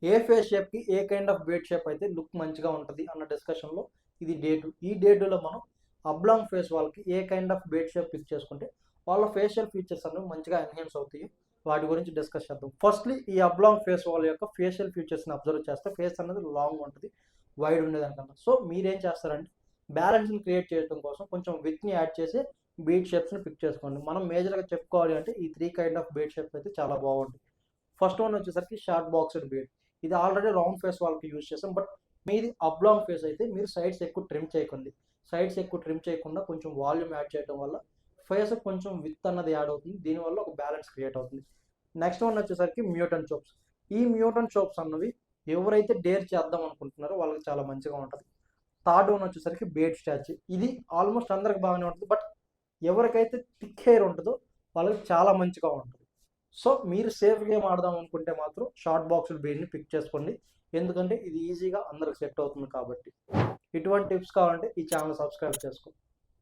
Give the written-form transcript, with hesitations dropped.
ఏ face షేప్కి ఏ kind of beard shape అయితే లుక్ మంచిగా ఉంటుంది అన్న డిస్కషన్లో ఇది డే 2. ఈ డే 2లో మనం అబ్లాంగ్ ఫేస్ వాళ్ళకి ఏ kind of beard shape pick చేసుకుంటే వాళ్ళ ఫేషియల్ ఫీచర్స్ అనేవి మంచిగా ఎన్హాన్స్ అవుతాయి, వాటి గురించి డిస్కస్ చేద్దాం. ఫస్ట్లీ ఈ అబ్లాంగ్ ఫేస్ వాళ్ళ యొక్క ఫేషియల్ ఫీచర్స్ని అబ్జర్వ్ చేస్తే ఫేస్ అనేది లాంగ్ ఉంటుంది, వైడ్ ఉండేదానికన్నా. సో మీరేం చేస్తారంటే బ్యాలెన్స్ని క్రియేట్ చేయడం కోసం కొంచెం విత్ని యాడ్ చేసి బీట్ షేప్స్ని పిక్ చేసుకోండి. మనం మేజర్గా చెప్పుకోవాలి అంటే ఈ 3 కైండ్ ఆఫ్ బీట్ షేప్స్ అయితే చాలా బాగుంటాయి. ఫస్ట్ వన్ వచ్చేసరికి షార్ట్ బాక్స్డ్ బీడ్. ఇది ఆల్రెడీ రౌండ్ ఫేస్ వాళ్ళకి యూజ్ చేసాం, బట్ మీది అబ్లాంగ్ ఫేస్ అయితే మీరు సైడ్స్ ఎక్కువ ట్రిమ్ చేయకుండా కొంచెం వాల్యూమ్ యాడ్ చేయడం వల్ల ఫేస్ కొంచెం విత్ అన్నది యాడ్ అవుతుంది, దీనివల్ల ఒక బ్యాలెన్స్ క్రియేట్ అవుతుంది. నెక్స్ట్ వన్ వచ్చేసరికి మ్యూటన్ చోప్స్. ఈ మ్యూటన్ చోప్స్ అన్నవి ఎవరైతే డేర్ చేద్దాం అనుకుంటున్నారో వాళ్ళకి చాలా మంచిగా ఉంటుంది. థర్డ్ వన్ వచ్చేసరికి బేడ్ స్టాచ్యూ. ఇది ఆల్మోస్ట్ అందరికి బాగానే ఉంటుంది, బట్ ఎవరికైతే థిక్ హెయిర్ ఉంటుందో వాళ్ళకి చాలా మంచిగా ఉంటుంది. సో మీరు సేఫ్ గేమ్ ఆడదాం అనుకుంటే మాత్రం షార్ట్ బాక్స్డ్ బీడ్ని పిక్ చేసుకోండి, ఎందుకంటే ఇది ఈజీగా అందరికి సెట్ అవుతుంది కాబట్టి. ఇటువంటి టిప్స్ కావాలంటే ఈ ఛానల్ సబ్స్క్రైబ్ చేసుకోండి.